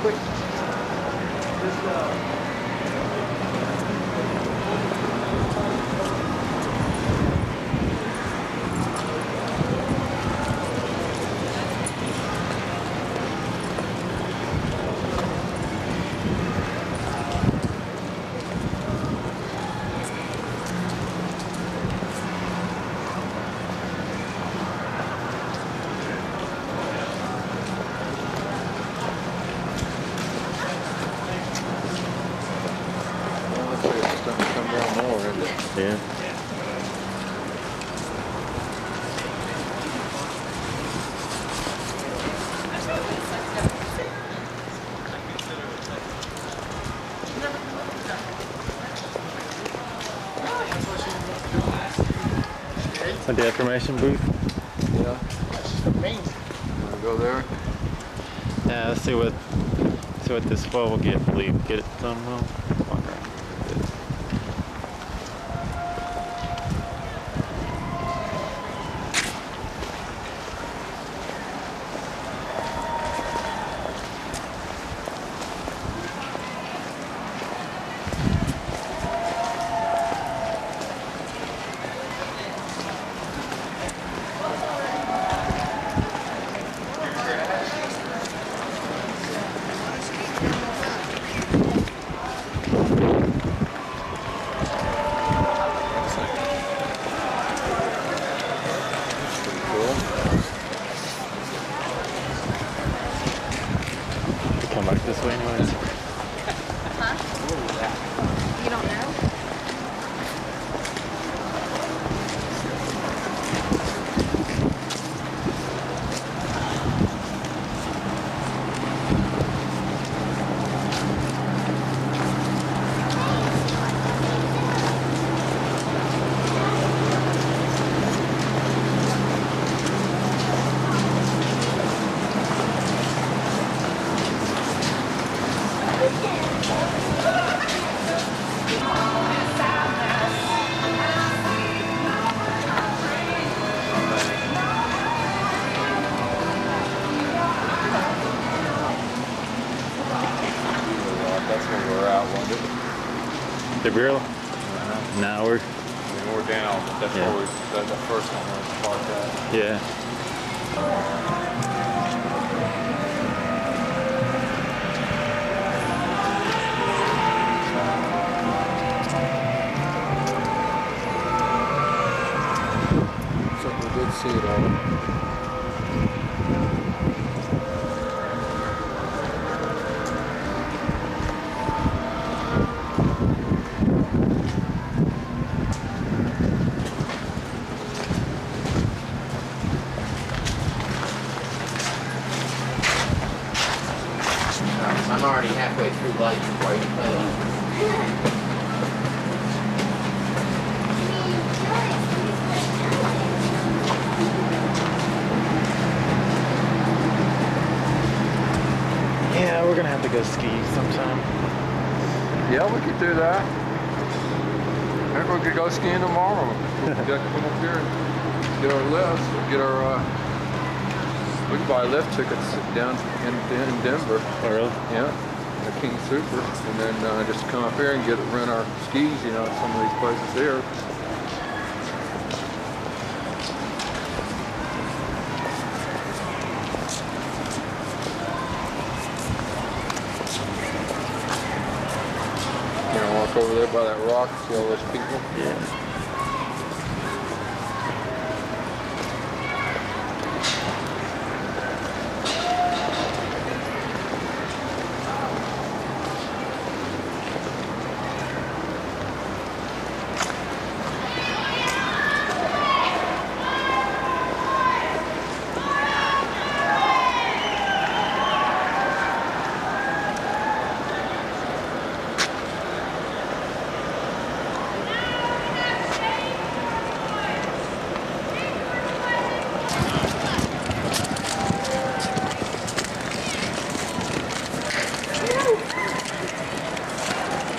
quick. Yeah. A deformation booth. Yeah. Wanna go there? Yeah, let's see what this flow will get. Will you get it somehow? Walk around. Come back this way anyways. Huh? You don't know? That's where we're at, wasn't it? The grill? Now we're We're down. That's Yeah. where the first one was parked at. yeah. So we did see it all. I'm already halfway through life before I even play that. Yeah, we're gonna have to go ski sometime. Yeah, we could do that. Maybe we could go skiing tomorrow. We could come up here and get our lifts, get our, we could buy lift tickets down in Denver. Oh, really? Yeah, the King Super, and then just come up here and rent our skis, you know, at some of these places here. You know, walk over there by that rock, see all those people. Yeah.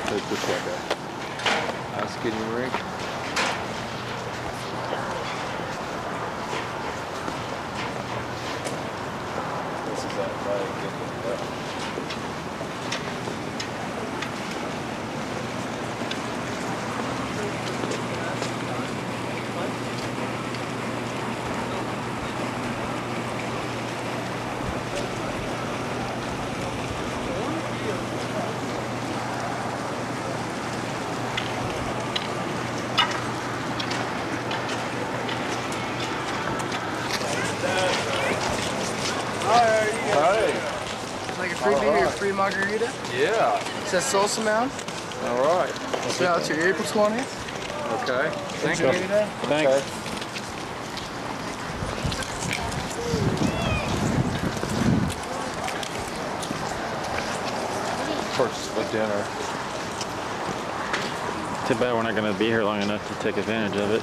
It's just like a ice skating rink. This is that bike. Like a free beer, Alright. a free margarita. Yeah. It says Salsa Mound. All right. So out your April 20th. Okay. Thank Enjoy you. your day. Thanks. Okay. Purchase for dinner. Too bad we're not going to be here long enough to take advantage of it.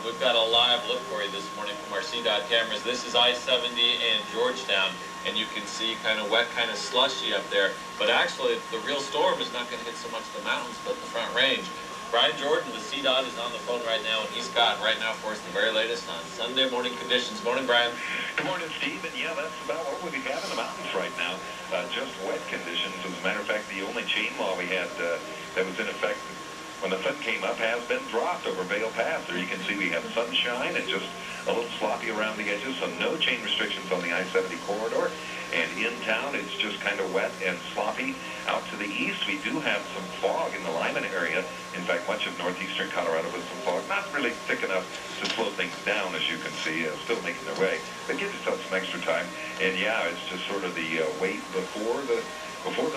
We've got a live look for you this morning from our CDOT cameras. This is I-70 and Georgetown, and you can see kind of wet, kind of slushy up there. But actually, the real storm is not going to hit so much the mountains, but the Front Range. Brian Jordan, the CDOT, is on the phone right now, and he's got right now for us the very latest on Sunday morning conditions. Morning, Brian. Good morning, Steve. And yeah, that's about what we have in the mountains right now. Just wet conditions. As a matter of fact, the only chain law we had that was in effect when the sun came up has been dropped over Vail Pass. There you can see we have sunshine and just a little sloppy around the edges, so no chain restrictions on the I-70 corridor. And in town, it's just kind of wet and sloppy. Out to the east, we do have some fog in the Lyman area. In fact, much of northeastern Colorado with some fog. Not really thick enough to slow things down, as you can see. Still making their way. But give yourself some extra time. And yeah, it's just sort of the wait before the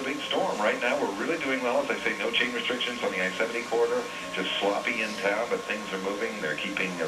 big storm. Right now, we're really doing well. As I say, no chain restrictions on the I-70 corridor. Just sloppy in town, but things are moving. They're keeping the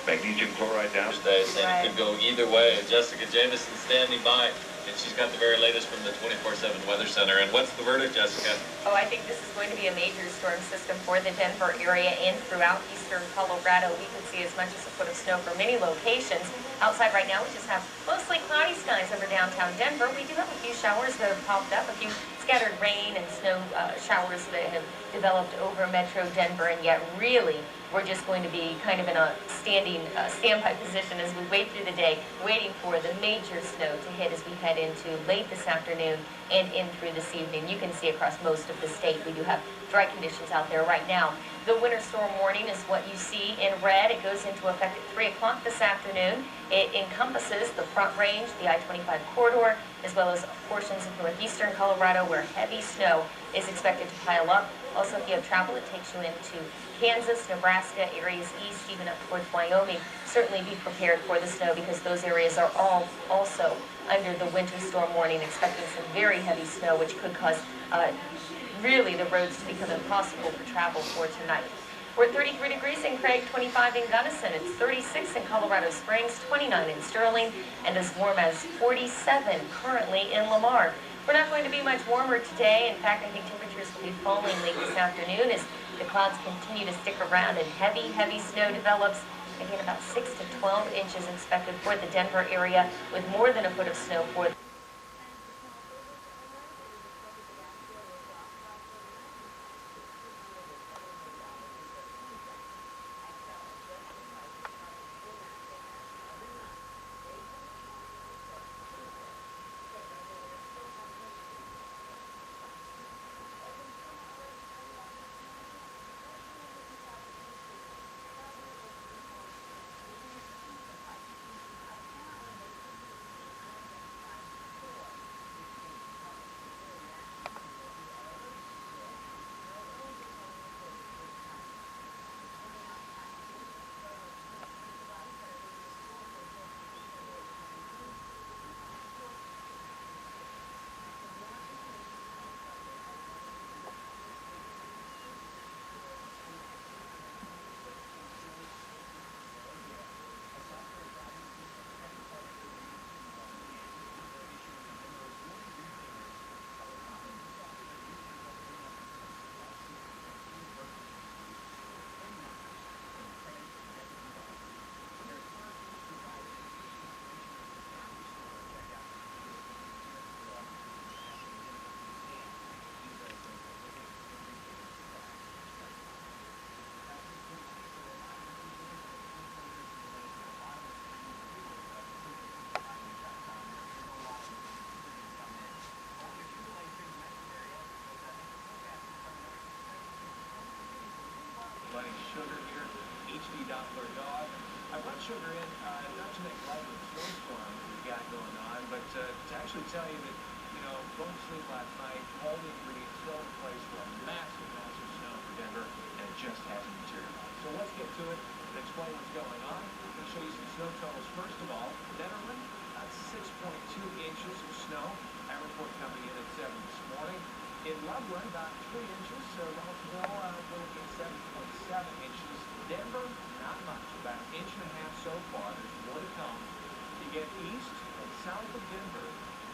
magnesium chloride down. Thursday, saying it could go either way. Jessica Jameson standing by, and she's got the very latest from the 24/7 Weather Center. And what's the verdict, Jessica? Oh, I think this is going to be a major storm system for the Denver area and throughout eastern Colorado. We could see as much as a foot of snow for many locations. Outside right now, we just have mostly cloudy skies over downtown Denver. We do have a few showers that have popped up, a few scattered rain and snow showers that have developed over Metro Denver, and yet really we're just going to be kind of in a standby position as we wait through the day, waiting for the major snow to hit as we head into late this afternoon and in through this evening. You can see across most of the state we do have dry conditions out there right now. The winter storm warning is what you see in red. It goes into effect at 3 o'clock this afternoon. It encompasses the Front Range, the I-25 corridor, as well as portions of northeastern Colorado where heavy snow is expected to pile up. Also, if you have travel, it takes you into Kansas, Nebraska, areas east, even up towards Wyoming. Certainly be prepared for the snow because those areas are all also under the winter storm warning, expecting some very heavy snow, which could cause really the roads to become impossible for travel for tonight. We're at 33 degrees in Craig, 25 in Gunnison. It's 36 in Colorado Springs, 29 in Sterling, and as warm as 47 currently in Lamar. We're not going to be much warmer today. In fact, I think temperatures will be falling late this afternoon as the clouds continue to stick around and heavy snow develops. Again, about 6 to 12 inches expected for the Denver area, with more than a foot of snow for HD Doppler dog. I brought Sugar in not to make light of the snowstorm we've got going on, but to actually tell you that, going to sleep last night, all the ingredients still in place for a massive, massive snow for Denver, and it just hasn't materialized. So let's get to it and explain what's going on. I'm going to show you some snow totals. First of all, Netherland, 6.2 inches of snow. That report coming in at 7 this morning. In Loveland, about 3 inches. Rossville, will be 7.7 inches. Denver, not much, about an inch and a half so far. There's more to come. You get east and south of Denver,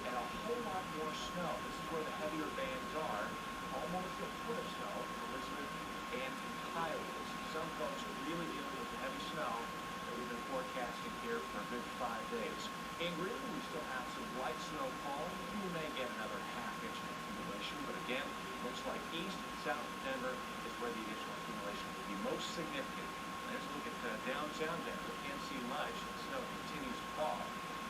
and a whole lot more snow. This is where the heavier bands are. Almost a foot of snow in Elizabeth and Kiowa. Some folks are really dealing with the heavy snow that we've been forecasting here for a good 5 days. In Greeley, we still have some light snow falling. We may get another half inch of accumulation, but again, looks like east and south of Denver is where the additional accumulation will be most significant. Let's look at downtown Denver. Can't see much. The snow continues to fall.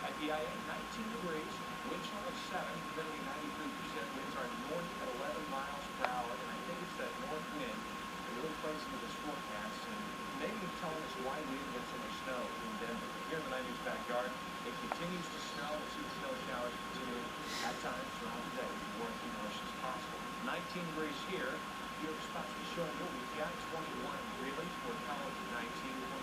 At the IA, 19 degrees, wind chill of 7, humidity 93%, winds are north at 11 miles per hour, and I think it's that north wind that really plays into this forecast, and maybe telling us why we didn't get so much snow in Denver. But here in the 90s backyard, it continues to snow. We'll see the snow showers continue at times throughout the day with more accumulation as possible. 19 degrees here. Your spots will be showing you. We've got 21 in Greeley, Fort Collins at 19,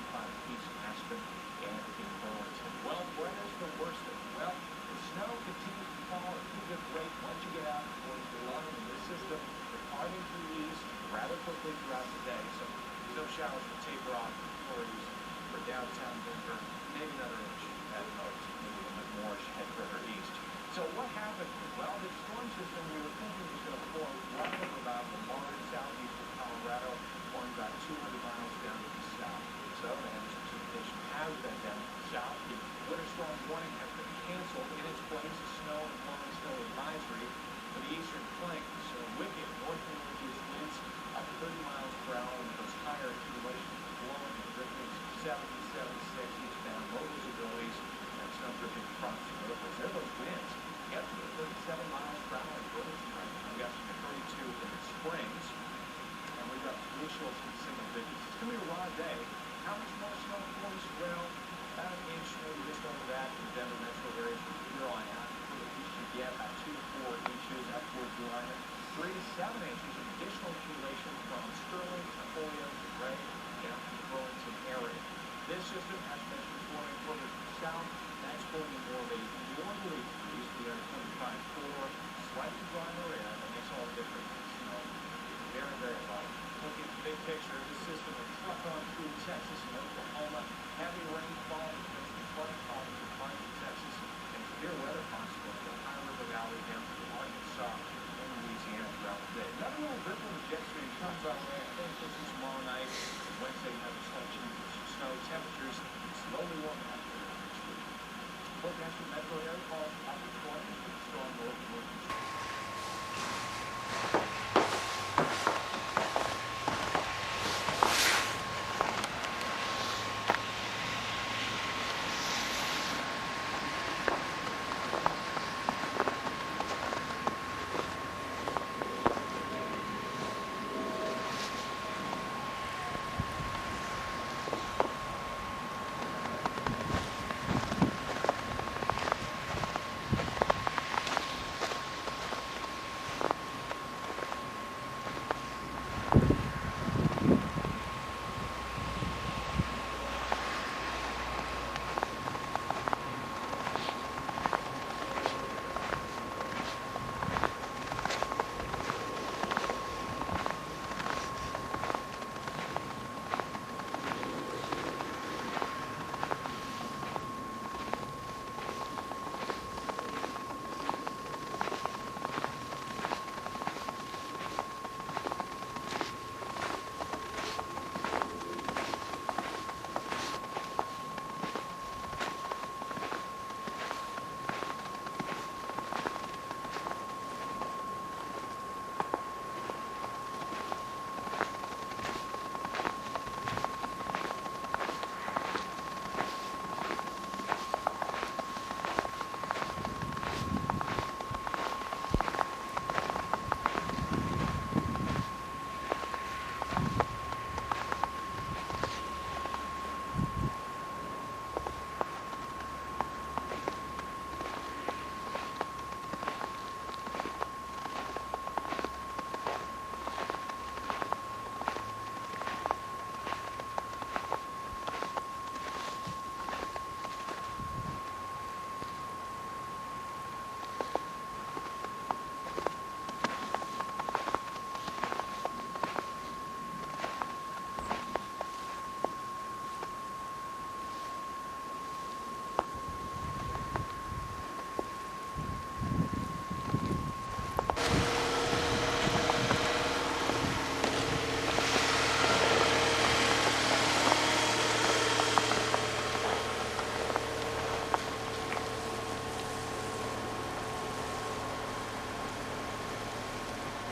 25 apiece in Aspen, and in Burlington. Well, where is the worst of it? Well, the snow continues to fall at a pretty good rate once you get out towards the line in this system. Departing to the east rather quickly throughout the day, so snow showers will taper off for flurries for downtown Denver, maybe another inch at most, maybe a little bit more as you head further east. So what happened? Well, the storm system we were thinking was going to form right over about Lamar in southeastern Colorado, formed about 200 miles down to the south. So the heavy precipitation has been down to the south. The winter storm warning has been canceled. In its place, a snow and blowing snow advisory for the eastern flank. So wicked north northeast winds up to 30 miles per hour, and those higher accumulations blowing and drifting 70, 76 eastbound, low visibilities, and snow drifting across the river. There are those winds. Get to the 37 miles per hour in Burlington right now. We've got some 32 in the Springs, and we've got wind chills in single digits. It's going to be a raw day. How much more snow for us? Well, about an inch, maybe just over that in the Denver metro area from here on out. Further east you get about 2 to 4 inches up towards the line. 3 to 7 inches of additional accumulation from Sterling to Holyoke to Gray down to the Burlington area. This system has been performing further to the south. That's going to more of a northerly breeze. We are 25-4, slightly drier air. That makes all the difference. Very, very light. Looking at the big picture, this system has struck on through Texas and Oklahoma. Heavy rainfall has been flooding problems in parts of Texas, and severe weather possible in the Ohio River Valley down to Arkansas and Louisiana throughout the day. Another little bit when the jet stream comes our way. I think this is tomorrow night. Wednesday, you have a snow. Temperatures slowly warming up here next week. Forecast for metro area calls up to 20 with the storm north.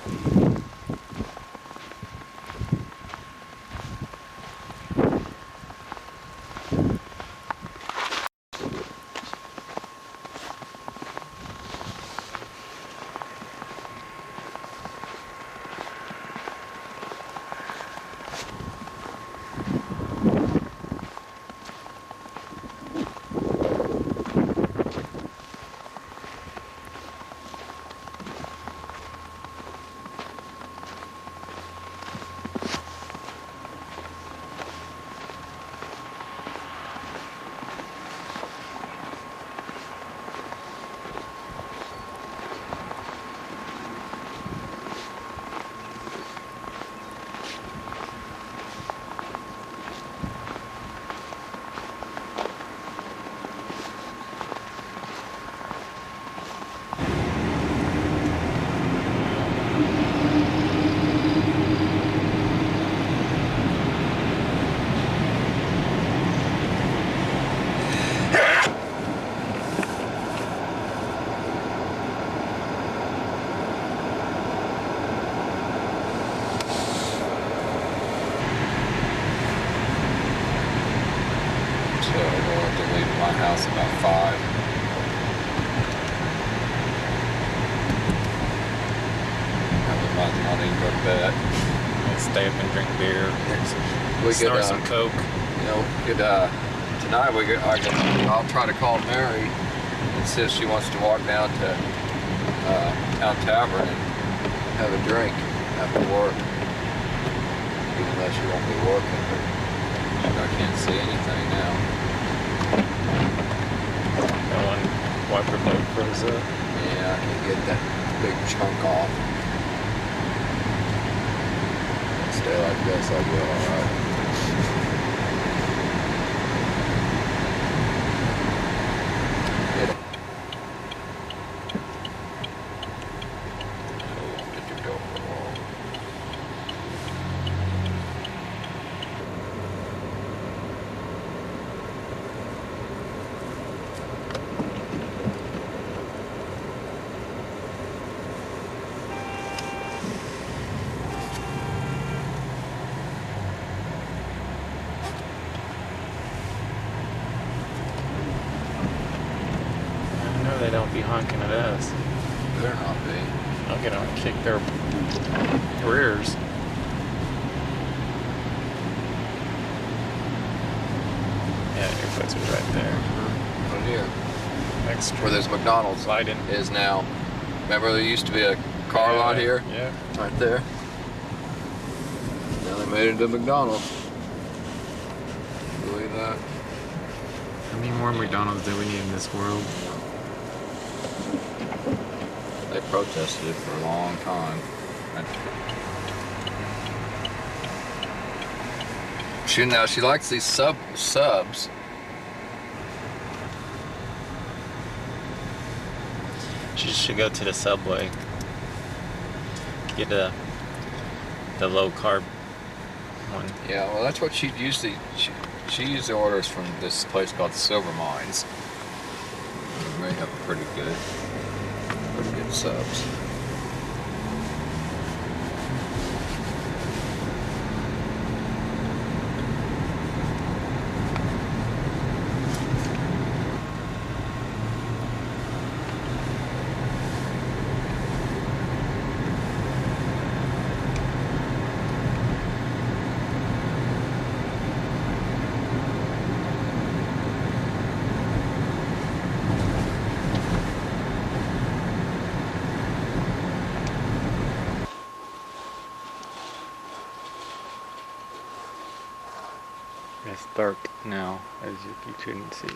So we'll have to leave my house about 5. Not even go to bed. Stay up and drink beer. We Snort could, some coke. you know, tonight I'll try to call Mary and see if she wants to walk down to Town Tavern and have a drink after work. Even though she won't be working, but I can't see anything now. That one wiper blade froze up. Yeah, I can get that big chunk off. Stay like this, I'll be alright. They don't be honking at us. Better not be. I'll get on and kick their rears. Yeah, your foot's right there. Right here. Next Where there's McDonald's lighting is now. Remember there used to be a car lot here? Yeah. Right there. Now they made it into McDonald's. Believe that? How many more McDonald's do we need in this world? They protested it for a long time. She likes these subs. She should go to the Subway. Get the low carb one. Yeah, well that's what she usually she usually orders from this place called Silver Mines. They have pretty good subs. It's dark now, as you couldn't see.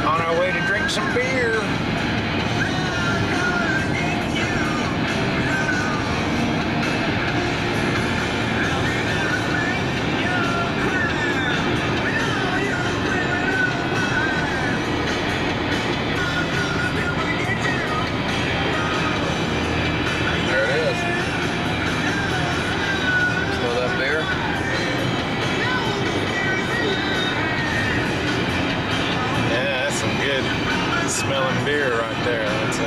On our way to drink some beer. There it is. Smell that beer? Yeah, that's some good smelling beer right there. That's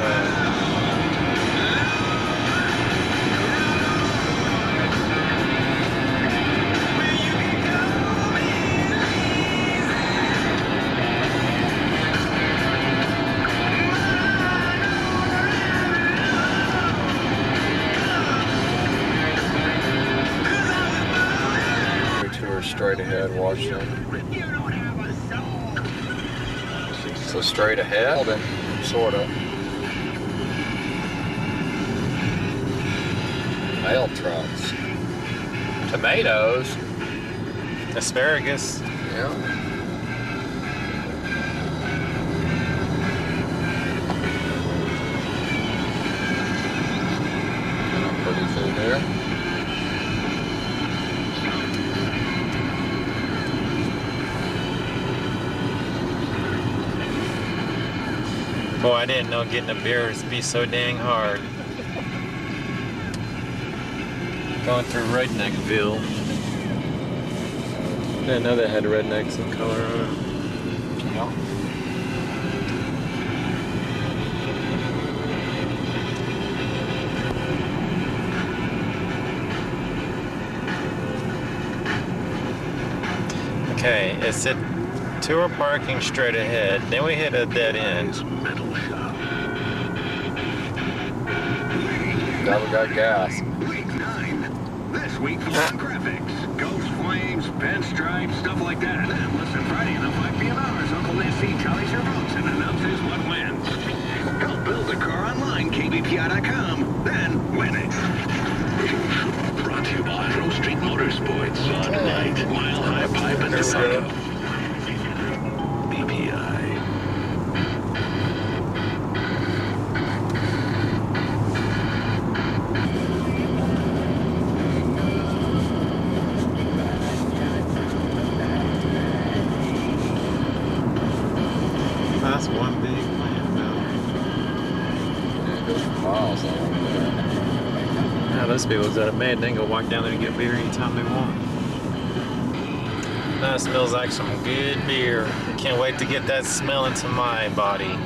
Tour straight ahead, Washington. So straight ahead? Well, then, sort of. Mail trucks. Tomatoes. asparagus. Yeah. Pretty through there. Boy, I didn't know getting a beer would be so dang hard. Going through Redneckville. Didn't know they had rednecks in Colorado. Yeah. Okay, it said tour parking straight ahead. Then we hit a dead end. Now we got gas. Week 9. This week for graphics. Ghost flames, pinstripes, stuff like that. Then listen Friday in the 5 p.m. hours. Uncle Nancy tallies your votes and announces what wins. Help build a car online, kbpi.com. Then win it. Brought to you by Pro Street Motorsports on tonight. Mile High Pipe and Dorado. BPI. That's one big plant. Yeah, it goes for miles along there. Yeah, those people that have made, they can go walk down there and get beer anytime they want. That smells like some good beer. Can't wait to get that smell into my body.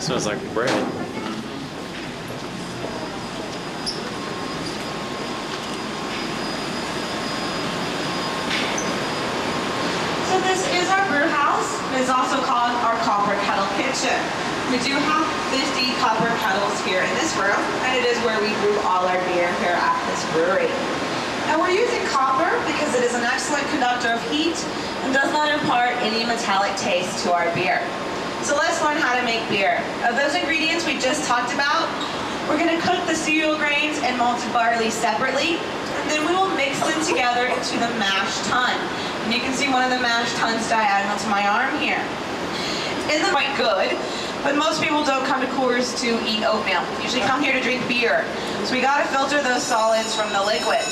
Smells like bread. So this is our brew house. It is also called our copper kettle kitchen. We do have 50 copper kettles here in this room, and it is where we brew all our beer here at this brewery. And we're using copper because it is an excellent conductor of heat and does not impart any metallic taste to our beer. So let's learn how to make beer. Of those ingredients we just talked about, we're going to cook the cereal grains and malted barley separately, and then we will mix them together into the mash tun. And you can see one of the mash tuns diagonal to my arm here. It's quite good, but most people don't come to Coors to eat oatmeal. Usually come here to drink beer. So we got to filter those solids from the liquids.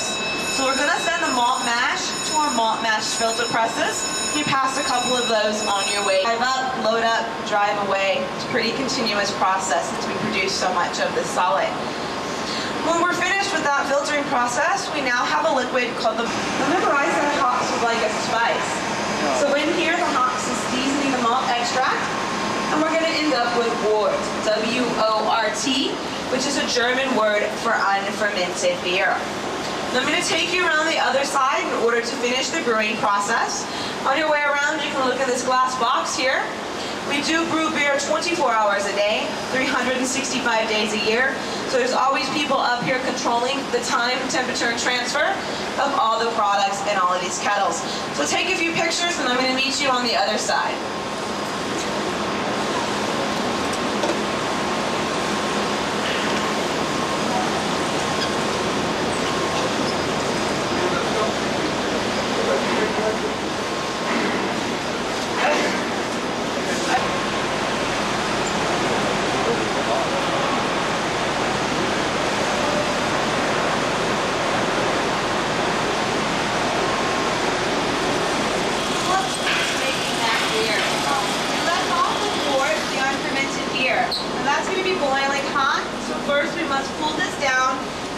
So So we're gonna send the malt mash to our malt mash filter presses. You pass a couple of those on your way. Drive up, load up, drive away. It's a pretty continuous process since we produce so much of this solid. When we're finished with that filtering process, we now have a liquid called the... Remember I said hops was like a spice. So in here, the hops is seasoning the malt extract, and we're gonna end up with wort, W-O-R-T, which is a German word for unfermented beer. Now I'm gonna take you around the other side in order to finish the brewing process. On your way around, you can look at this glass box here. We do brew beer 24 hours a day, 365 days a year. So there's always people up here controlling the time, temperature, and transfer of all the products in all of these kettles. So take a few pictures and I'm going to meet you on the other side.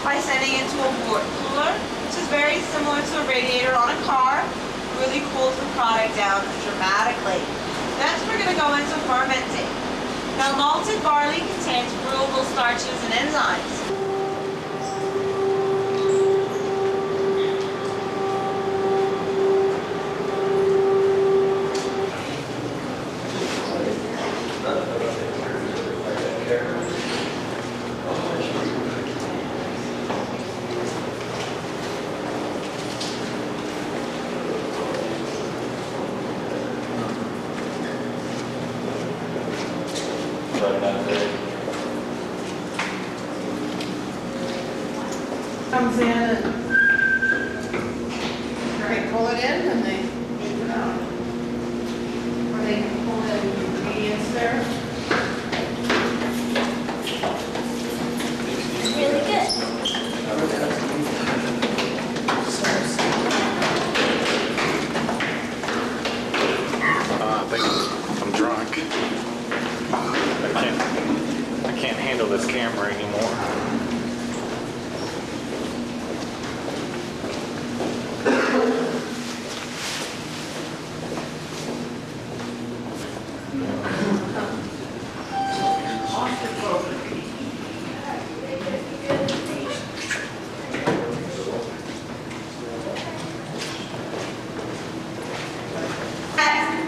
By sending it to a wort cooler, which is very similar to a radiator on a car. Really cools the product down dramatically. Next, we're going to go into fermenting. Now, malted barley contains brewable starches and enzymes. Comes in and they pull it in and they move it out. Or they can pull in ingredients there. Really good. I think I'm drunk. I can't handle this camera anymore.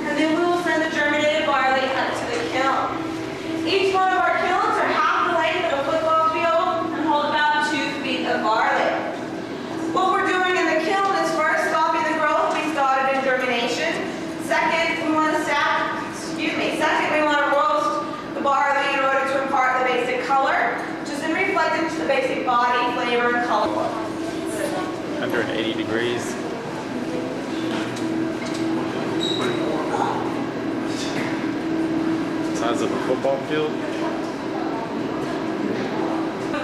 And then we will send the germinated barley up to the kiln. Each one of our kilns are half the length of a football field and hold about 2 feet of barley. What we're doing in the kiln is first stopping the growth we started in germination. Second, we want to roast the barley in order to impart the basic color, which is then reflected into the basic body, flavor, and color. 180 degrees. Size of a football field.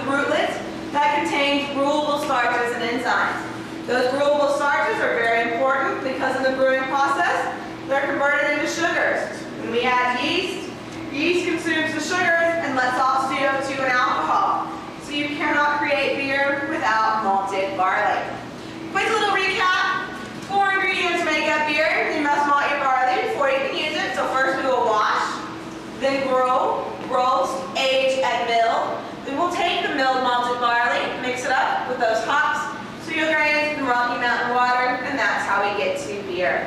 Rootlets that contain brewable starches and enzymes. Those brewable starches are very important because in the brewing process, they're converted into sugars. When we add yeast, yeast consumes the sugars and lets off CO2 and alcohol. So you cannot create beer without malted barley. Quick little recap. 4 ingredients make up beer. You must malt your barley before you can use it. So first we will wash, then grow, roast, age, and mill. Then we'll take the milled malted barley, mix it up with those hops, cereal grains, and Rocky Mountain water, and that's how we get to beer.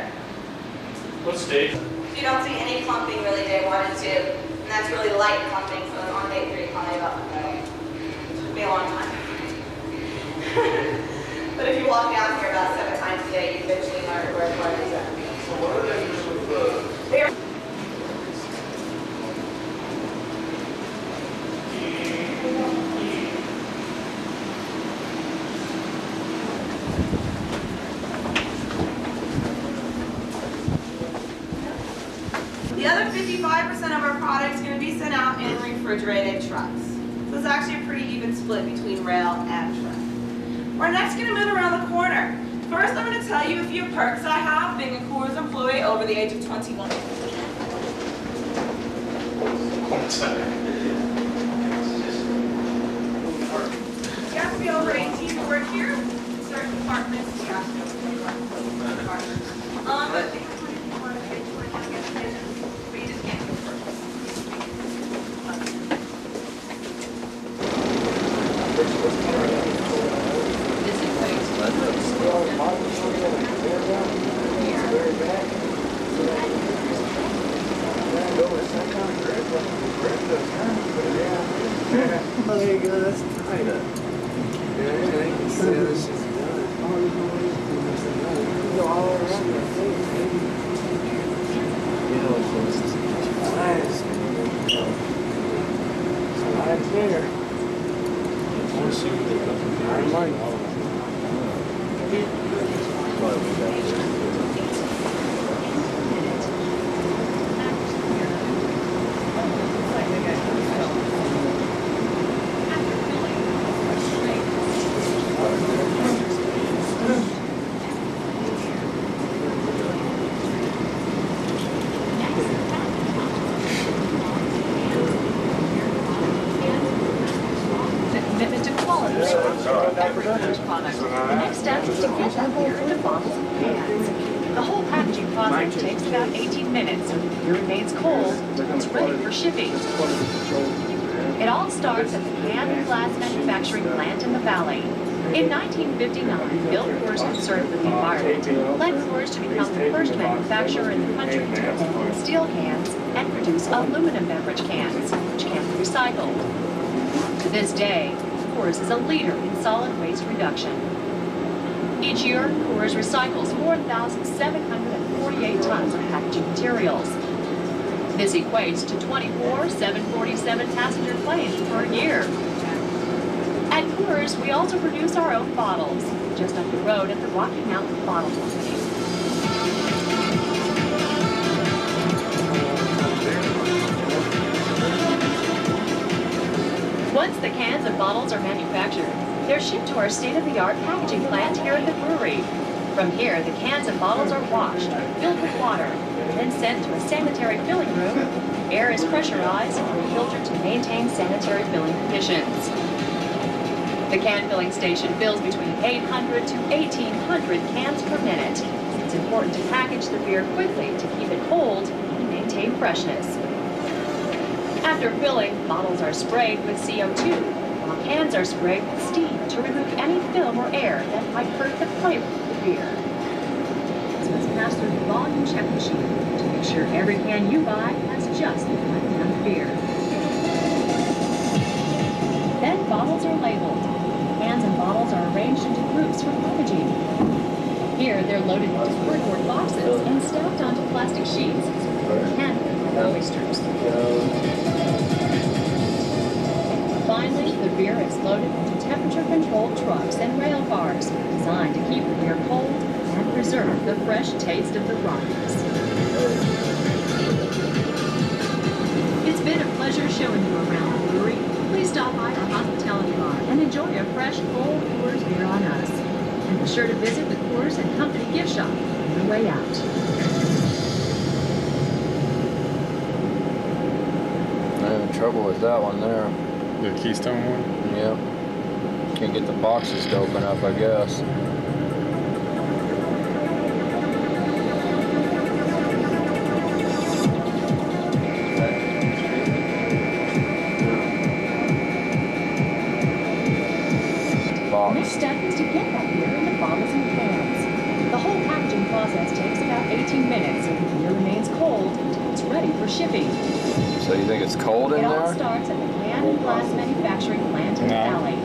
What stage? You don't see any clumping really day 1 and 2, and that's really light clumping, so on day 3 probably about it'll be a long time. But if you walk down here about 7 times a day, you eventually learn where the barley is at. So what do they use with the... The other 55% of our product is going to be sent out in refrigerated trucks. So it's actually a pretty even split between rail and truck. We're next going to move around the corner. First, I'm going to tell you a few perks I have being a Coors employee over the age of 21. You have to be over 18 to work here. Certain departments, you have to be over 21 to work. But if you want to get to it, you get a vision, but you just can't go first. The next step is to get that beer into bottles and cans. The whole packaging process takes about 18 minutes. Beer remains cold until it's ready for shipping. It all starts at the can and glass manufacturing plant in the valley. In 1959, Bill Coors, concerned with the environment, led Coors to become the first manufacturer in the country to abandon steel cans and produce aluminum beverage cans, which can be recycled. To this day, Coors is a leader in solid waste reduction. Each year, Coors recycles 4,748 tons of packaging materials. This equates to 24 747 passenger planes per year. At Coors, we also produce our own bottles, just up the road at the Rocky Mountain Bottle Company. Once the cans and bottles are manufactured, they're shipped to our state-of-the-art packaging plant here at the brewery. From here, the cans and bottles are washed, filled with water, and then sent to a sanitary filling room. Air is pressurized and filtered to maintain sanitary filling conditions. The can filling station fills between 800 to 1,800 cans per minute. It's important to package the beer quickly to keep it cold and maintain freshness. After filling, bottles are sprayed with CO2, while cans are sprayed with steam to remove any film or air that might hurt the flavor of the beer. So it's passed through the volume check machine to make sure every can you buy has just the right amount of beer. Then bottles are labeled. Cans and bottles are arranged into groups for packaging. Here, they're loaded into cardboard boxes and stacked onto plastic sheets so they can prevent oysters. Finally, the beer is loaded into temperature-controlled trucks and rail cars designed to keep the beer cold and preserve the fresh taste of the Rockies. It's been a pleasure showing you around the brewery. Please stop by our hospitality bar and enjoy a fresh, cold Coors beer on us. And be sure to visit the Coors & Company gift shop on your way out. I'm having trouble with that one there. The Keystone one? Yep. Can't get the boxes to open up, I guess. Next step is to get that beer in the bottles and cans. The whole packaging process takes about 18 minutes, and the beer remains cold until it's ready for shipping. So you think it's cold in It all there? starts at the can and glass manufacturing plant in the valley.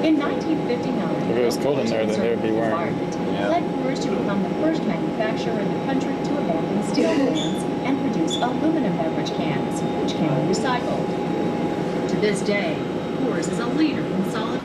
In 1959, If it was cold in there, then they'd be wearing it. led Coors to become the first manufacturer in the country to abandon steel cans and produce aluminum beverage cans, which can be recycled. To this day, Coors is a leader in solid.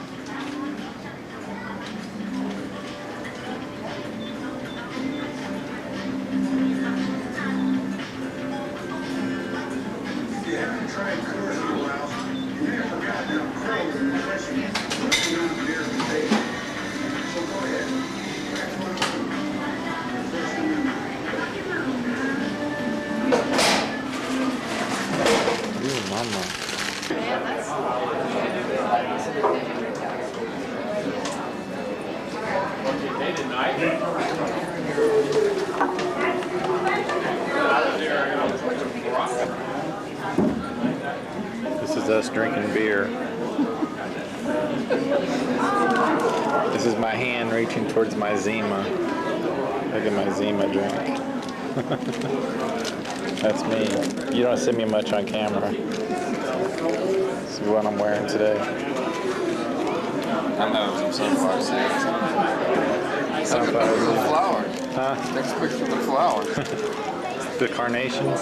This is us drinking beer. This is my hand reaching towards my Zima. Look at my Zima drink. That's me. You don't see me much on camera. This is what I'm wearing today. I'm having some sunflower seeds. Sunflower The seeds. flowers. Huh? Next picture of the flowers. The carnations.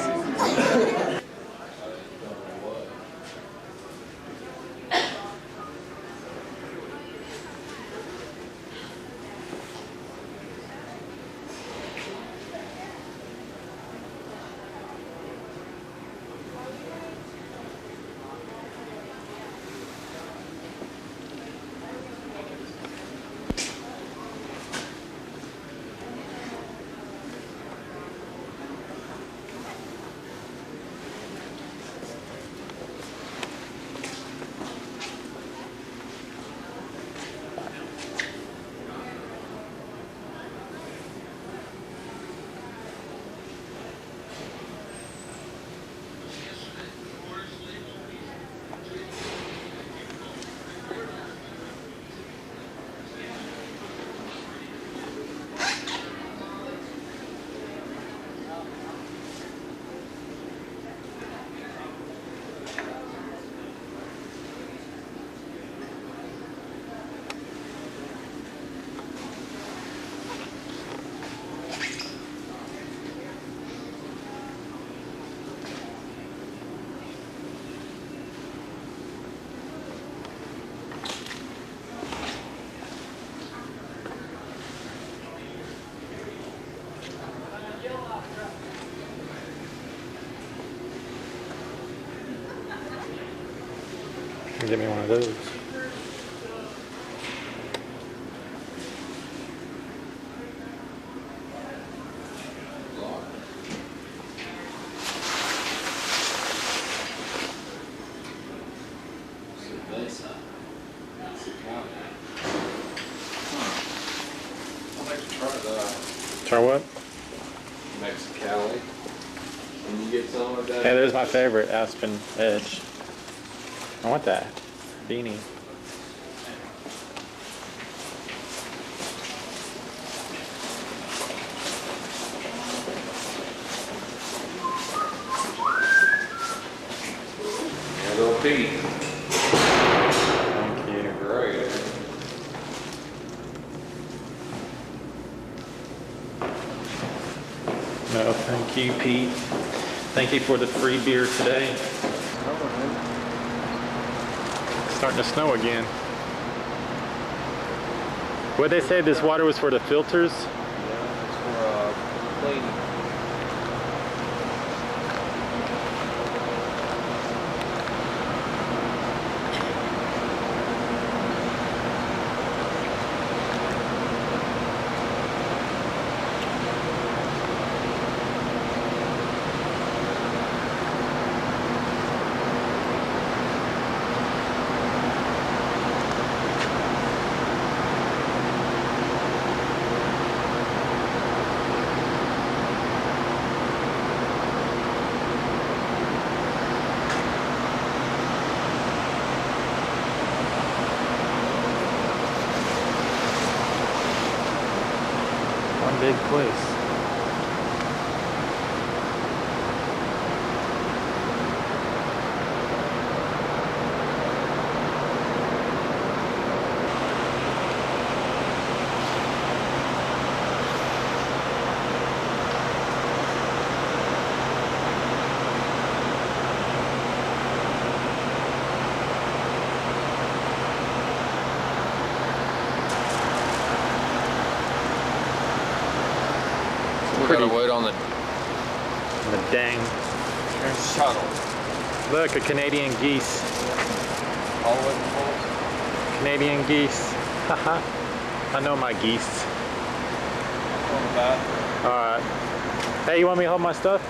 Give me one of those. I'd like to try that. Try what? Mexicali. Can you get some of that? Hey, there's my favorite, Aspen Edge. I want that beanie. Yeah, little Pete. Thank you. Great. No, thank you, Pete. Thank you for the free beer today. Starting to snow again. What'd they say this water was for the filters? Yeah, it's for cleaning. One big place. We Pretty. gotta wait on the dang shuttle. Look, a Canadian geese. All the way to Tulsa. Canadian geese. Haha. I know my geese. On the back. Alright. Hey, you want me to hold my stuff?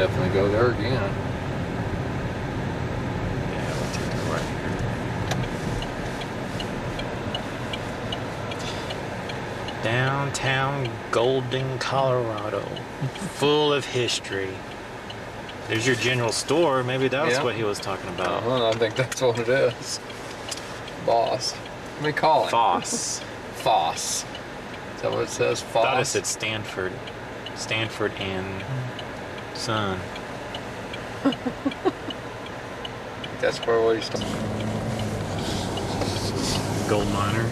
definitely go there again. Yeah, we'll take it right here. Downtown Golden, Colorado. Full of history. There's your general store. Maybe that's Yeah. what he was talking about. I think that's what it is. Boss. Let me call it. Foss. Foss. Is that what it says? Foss? I thought it said Stanford. Stanford and Son. That's where we start. Gold miner.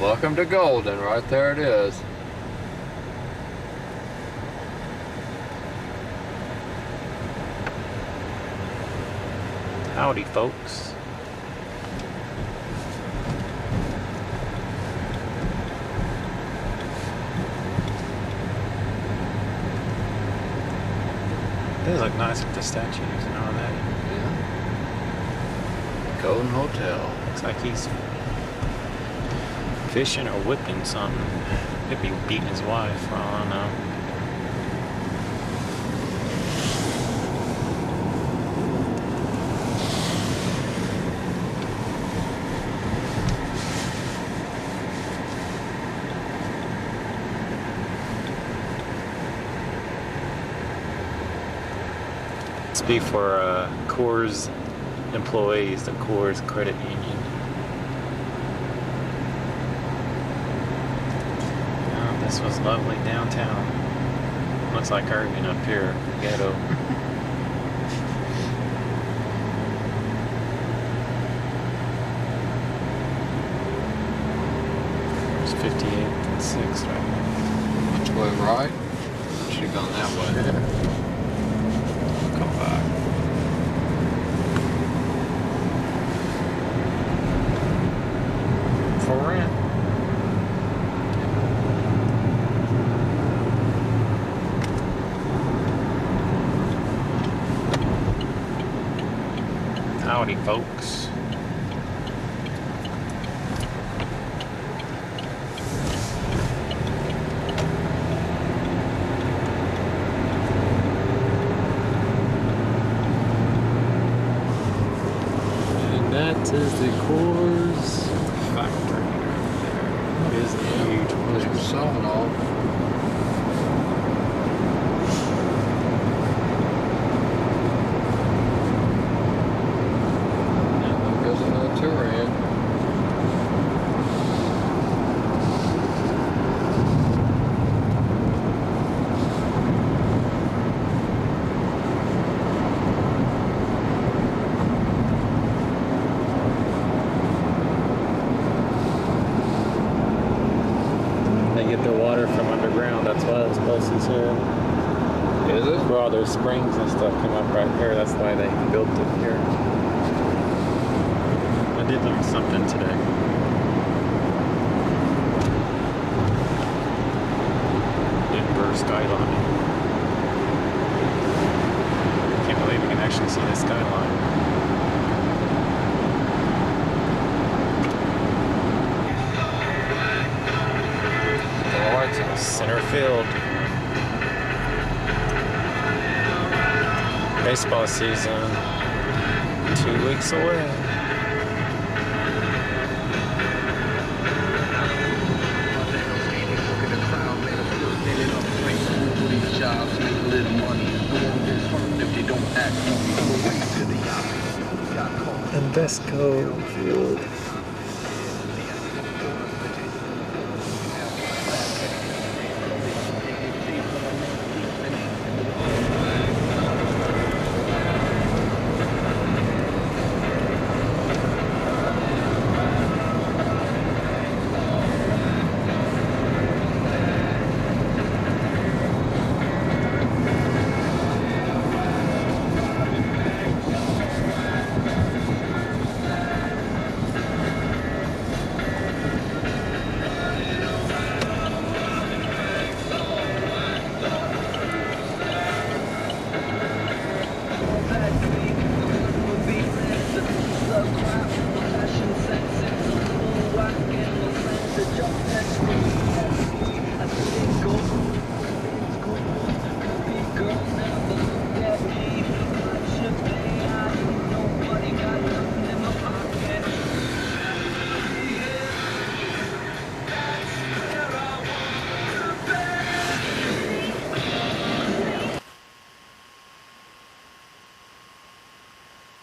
Welcome to Golden. Right there it is. Howdy, folks. It does look nice with the statues and all that. Yeah. Golden Hotel. Looks like he's fishing or whipping something. Could be beating his wife, for all I know. It's be for Coors employees, the Coors Credit Union. Oh, this was lovely downtown. Looks like Irving up here, ghetto. There's 58th and 6th right now. Which way, right? Should have gone that way. Come back. For rent. Howdy, folks. And that is the Coors factory right there. It is a huge Which was selling all. And there goes another tour in. They get their water from underground. That's why this place is here. Is it? Where all their springs and stuff come up right here. That's why they built it here. I did learn something today. Denver skyline. Can't believe you can actually see the skyline. Center field. Baseball season 2 weeks away. Invesco Field.